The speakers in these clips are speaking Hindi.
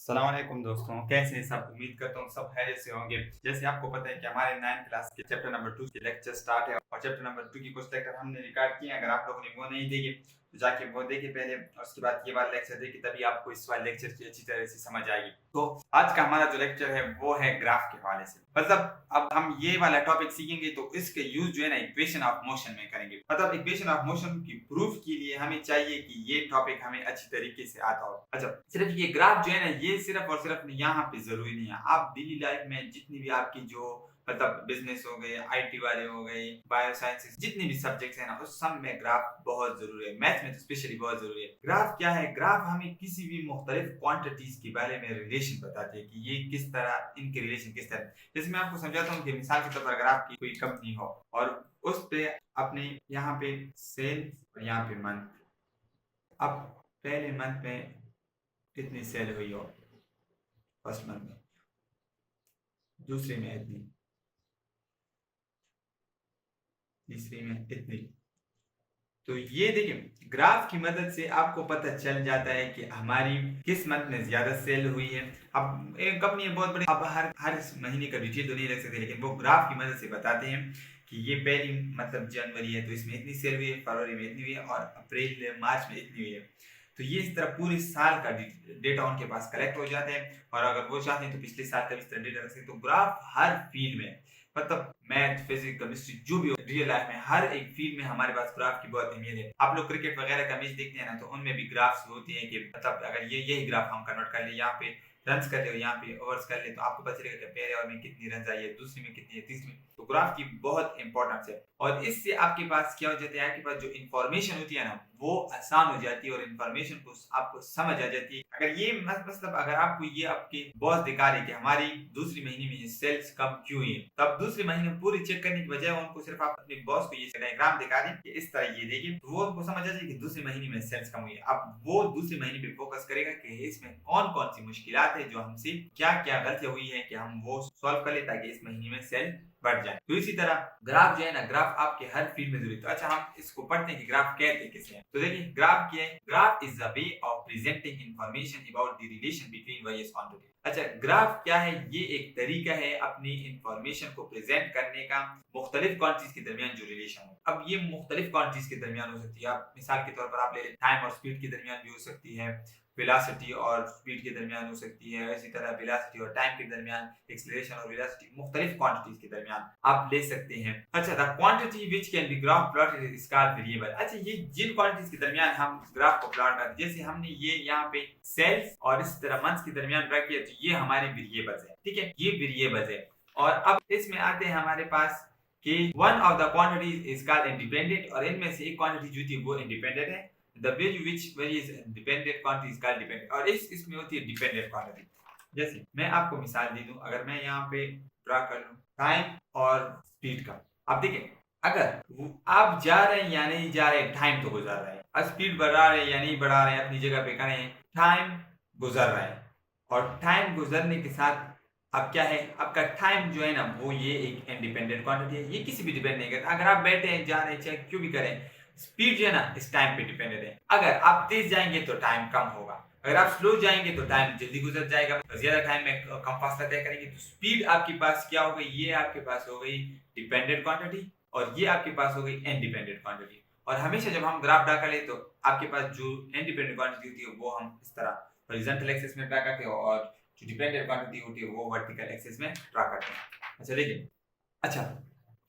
अस्सलाम वालेकुम दोस्तों, कैसे हैं सब। उम्मीद करता हूँ सब खैरियत से होंगे। जैसे आपको पता है कि हमारे 9th क्लास के चैप्टर नंबर 2 के लेक्चर स्टार्ट है और चैप्टर नंबर 2 की कुछ लेक्चर हमने रिकॉर्ड किए हैं। अगर आप लोगों ने वो नहीं देखे तो जाके वो देखे पहले और उसके बाद ये वाला लेक्चर देखे, तभी आपको इस वाले लेक्चर की अच्छी तरह से समझ आएगी। तो आज का हमारा जो लेक्चर है वो है ग्राफ के हवाले से। मतलब अब हम ये वाला टॉपिक सीखेंगे तो इसके यूज जो है ना इक्वेशन ऑफ मोशन में करेंगे। मतलब इक्वेशन ऑफ मोशन की प्रूफ के लिए हमें चाहिए कि ये टॉपिक हमें अच्छी तरीके से आता हो। अच्छा, सिर्फ ये ग्राफ जो है ना ये सिर्फ और सिर्फ यहाँ पे जरूरी नहीं है। आप डेली लाइफ में जितनी भी आपकी जो मतलब बिजनेस हो गए, आईटी वाले हो गए, बायो साइंसेस, जितने भी सब्जेक्ट्स हैं ना उस सब में ग्राफ बहुत जरूरी है। मैथ में तो स्पेशली बहुत जरूरी है। ग्राफ क्या है? ग्राफ हमें किसी भी मुख्तलिफ क्वांटिटीज के बारे में रिलेशन बताते हैं कि ये किस तरह, इनके रिलेशन किस तरह। जैसे मैं आपको समझाता हूँ कि मिसाल के तौर पर अगर आपकी कोई कंपनी हो और उस पे अपने यहाँ पे सेल और यहाँ पे मंथ, अब पहले मंथ में कितनी सेल हुई हो, फर्स्ट मंथ में, दूसरे में इतनी, तीसरे में इतनी। तो ये देखिए ग्राफ की मदद से आपको पता चल जाता है कि हमारी किस मंथ में ज्यादा सेल हुई है। अब एक कंपनी है बहुत बड़ी, अब हर महीने का डिटेल तो नहीं रख सकते, लेकिन वो ग्राफ की मदद से बताते हैं कि ये पहली मतलब जनवरी है तो इसमें इतनी सेल हुई है, फरवरी में इतनी हुई है और अप्रैल मार्च में इतनी हुई है। तो ये इस तरह पूरे साल का डेटा उनके पास कलेक्ट हो जाते हैं और अगर वो चाहते हैं तो पिछले साल का भी इस तरह डेटा रख सकते हैं। तो ग्राफ हर फील्ड में, मतलब मैथ, फिजिक्स, केमिस्ट्री, जो भी रियल लाइफ में हर एक फील्ड में हमारे पास ग्राफ की बहुत अहमियत है। आप लोग क्रिकेट वगैरह का मैच देखते हैं ना तो उनमें भी ग्राफ्स होती हैं कि मतलब अगर ये यही ग्राफ हम कन्वर्ट कर ले, यहाँ पे रन कर ले और यहाँ पे ओवर्स कर ले, तो आपको पता चलेगा कि पहले ओवर में कितनी रन आई है, दूसरी में कितनी है, तीसरी में। तो ग्राफ की बहुत इंपॉर्टेंस है और इससे आपके पास क्या हो जाता है, आपके पास जो इन्फॉर्मेशन होती है ना वो आसान हो जाती है और इन्फॉर्मेशन को आपको समझ आ जाती है। अगर ये मतलब अगर आपको ये आपके बॉस दिखा रहे कि हमारी दूसरी महीने में सेल्स कम क्यों हुई है, तब दूसरे महीने पूरी चेक करने की बजाय उनको सिर्फ आप अपने बॉस को ये डायग्राम दिखा दें कि इस तरह ये देखिए, तो वो उनको समझ आ जाए कि दूसरे महीने में सेल्स कम हुई है। अब वो दूसरे महीने पे फोकस करेगा कि इसमें कौन कौन सी मुश्किलात है, जो हमसे क्या क्या गलतियां हुई है कि हम वो सॉल्व कर ले ताकि इस महीने में सेल बढ़ जाए। तो इसी तरह ग्राफ जो है ना, ग्राफ आपके हर फील्ड में जरूरी है। तो अच्छा, हम इसको पढ़ते हैं कि ग्राफ कहते किसे हैं। तो देखिए ग्राफ क्या है? Graph is the way of presenting information about the relation between various quantities. अच्छा, ग्राफ क्या है? ये एक तरीका है अपनी इंफॉर्मेशन को प्रेजेंट करने का मुख्तलिफ क्वांटिटीज के दरमियान जो रिलेशन हो। अब ये मुख्तलिफ क्वांटिटीज के दरमियान हो सकती है। आप मिसाल के तौर पर आप ले लें, टाइम और स्पीड के दरमियान भी हो सकती है, वेलोसिटी और स्पीड के दरमियान हो सकती है, इसी तरह वेलोसिटी और टाइम के दरमियान, एक्सीलरेशन और वेलोसिटी, मुख्तलिफ क्वांटिटीज के दरमियान आप ले सकते हैं। अच्छा, the quantity which can be graph plotted is called variable. अच्छा, ये जिन क्वांटिटीज के दरमियान हम ग्राफ को प्लॉट करते हैं, जैसे हमने ये यहाँ पे सेल्स और इस तरह मंथ्स के दरमियान रख किया, तो ये हमारे वेरिएबल्स है। ठीक है, ये वेरिएबल्स है। और अब इसमें आते हैं हमारे पास कि one of the quantities is called independent, और इनमें से एक क्वांटिटी जो थी वो इंडिपेंडेंट है। The value which varies dependent quantity is called dependent, और इसमें होती है डिपेंडेंट क्वांटिटी। जैसे मैं आपको मिसाल दे दूं, अगर मैं यहाँ पे ड्रा कर लूं टाइम और स्पीड का। आप देखिए अगर आप जा रहे हैं या नहीं जा रहे हैं, टाइम तो गुजर रहा है। अब स्पीड बढ़ा रहे हैं या नहीं बढ़ा रहे हैं, अपनी जगह पे खड़े हैं, टाइम गुजर रहा है। और टाइम गुजरने के साथ अब क्या है, आपका टाइम जो है ना वो ये एक इंडिपेंडेंट क्वांटिटी है, ये किसी भी डिपेंड नहीं करता। अगर आप बैठे हैं, जा रहे हैं, चाहे क्यों भी करें, स्पीड जो है ना इस टाइम पे डिपेंडेंट है। अगर आप तेज जाएंगे तो टाइम कम होगा, अगर आप स्लो जाएंगे तो टाइम जल्दी गुजर जाएगा, ज्यादा टाइम में कम फासला तय करेंगे। तो स्पीड आपके पास क्या हो गई, ये आपके पास हो गई डिपेंडेंट क्वांटिटी और ये आपके पास हो गई इंडिपेंडेंट क्वांटिटी। और हमेशा जब हम ग्राफ ड्रा करें तो आपके पास जो इंडिपेंडेंट क्वांटिटी होती है वो हम इस तरह हॉरिजॉन्टल एक्सिस में ड्रा करते हैं और जो डिपेंडेंट क्वांटिटी होती है वो वर्टिकल एक्सिस में ड्रा करते हैं। अच्छा देखिए, अच्छा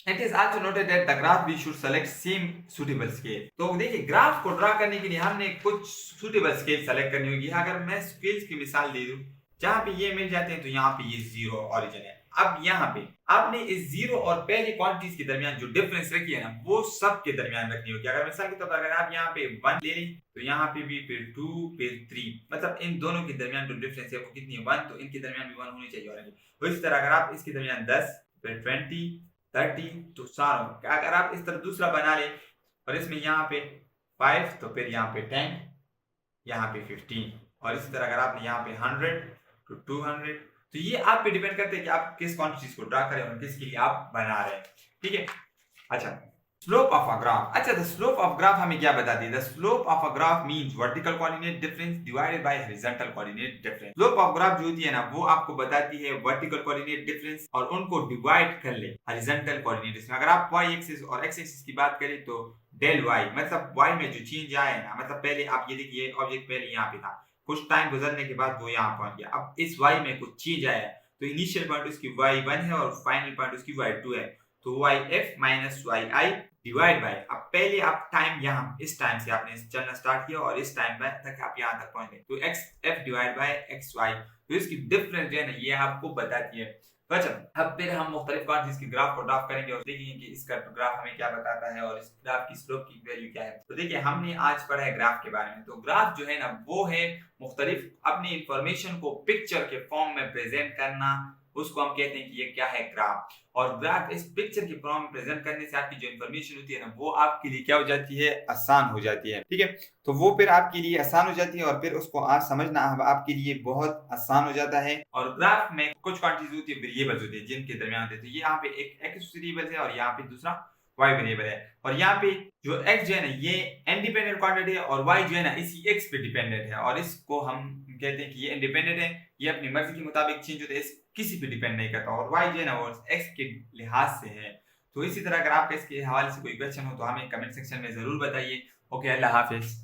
It is also noted that the graph we should select same suitable scale। तो देखिए ग्राफ को ड्रा करने के लिए हमने कुछ suitable scale सेलेक्ट करनी होगी। अगर मैं स्केल्स की मिसाल दे दूं, जहां पे ये मिल जाते हैं तो यहाँ पे ये जीरो ओरिजिन है। अब यहाँ पे आपने इस जीरो और पहली क्वांटिटीज के दरमियान जो डिफरेंस रखी है ना वो सब के दरमियान रखनी होगी। अगर मिसाल के तौर पर अगर आप यहाँ पे 1 ले लें तो यहाँ पे भी फिर 2 फिर 3, मतलब इन दोनों के दरमियान जो डिफरेंस है वो कितनी है, 1, तो इनके दरमियान भी 1 होनी चाहिए। और इस तरह अगर आप इसके दरमियान 10 फिर 20 30, तो सारों अगर आप इस तरह दूसरा बना ले और इसमें यहाँ पे 5 तो फिर यहाँ पे 10, यहाँ पे 15, और इसी तरह अगर आपने यहाँ पे 100 तो 200, तो ये आप पे डिपेंड करते हैं कि आप किस क्वांटिटीज को ड्रा करें और किसके लिए आप बना रहे हैं। ठीक है, अच्छा स्लोप ऑफ अ ग्राफ। अच्छा, द स्लोप ऑफ ग्राफ हमें क्या बताती है? The slope of a graph means vertical coordinate difference divided by horizontal coordinate difference. Slope of graph जो होती है ना, वो आपको बताती है वर्टिकल कोऑर्डिनेट डिफरेंस और उनको डिवाइड कर ले हॉरिजॉन्टल कोऑर्डिनेट्स में। अगर आप y एक्सिस और x एक्सिस की बात करें तो डेल y मतलब y में जो चेंज आया है ना, मतलब पहले आप ये देखिए ऑब्जेक्ट पहले यहाँ पे था, कुछ टाइम गुजरने के बाद वो यहाँ पहुंच गया, अब इस y में कुछ चेंज आया है, तो इनिशियल पॉइंट उसकी y1 है और फाइनल पॉइंट उसकी y2 है, तो yf minus yi divide by, अब पहले आप टाइम यहाँ इस टाइम से आपने चलना स्टार्ट किया और इस टाइम तक आप यहाँ तक पहुंच गए, तो xf डिवाइड बाय xy, तो इसकी डिफरेंस जो है ना ये आपको बताती है। तो अच्छा, अब फिर हम मुख्तलिफ क्वांटिटीज के ग्राफ को ड्रा करेंगे और देखेंगे कि इसका ग्राफ हमें क्या बताता है और इस ग्राफ की स्लोप की वैल्यू क्या है। तो देखिए, हमने आज पढ़ा है ग्राफ के बारे में। तो ग्राफ जो है ना वो है मुख्तलिफ अपनी इंफॉर्मेशन को पिक्चर के फॉर्म में प्रेजेंट करना, उसको हम कहते हैं कि ये क्या है, ग्राफ। और ग्राफ इस पिक्चर के फॉर्म में प्रेजेंट करने से आपकी जो इंफॉर्मेशन होती है ना वो आपके लिए क्या हो जाती है, आसान हो जाती है। ठीक है, तो वो फिर आपके लिए आसान हो जाती है और फिर उसको आज समझना आपके लिए बहुत आसान हो जाता है। और ग्राफ में कुछ क्वांटिटीज होती है, वेरिएबल्स होती है जिनके दरमियान होते हैं, तो ये यहाँ पे एक एक्स वेरिएबल है और यहाँ पे दूसरा y वेरिएबल है, और यहाँ पे जो x जो है ना ये इंडिपेंडेंट क्वांटिटी है और y जो है ना इसी x पे डिपेंडेंट है, और इसको हम कहते हैं कि ये इंडिपेंडेंट है, ये अपनी मर्जी के मुताबिक चेंज होता है, किसी पे डिपेंड नहीं करता, और y जो है ना वो x के लिहाज से है। तो इसी तरह अगर आपका इसके हवाले से कोई क्वेश्चन हो तो हमें कमेंट सेक्शन में जरूर बताइए। ओके, अल्लाह हाफिज।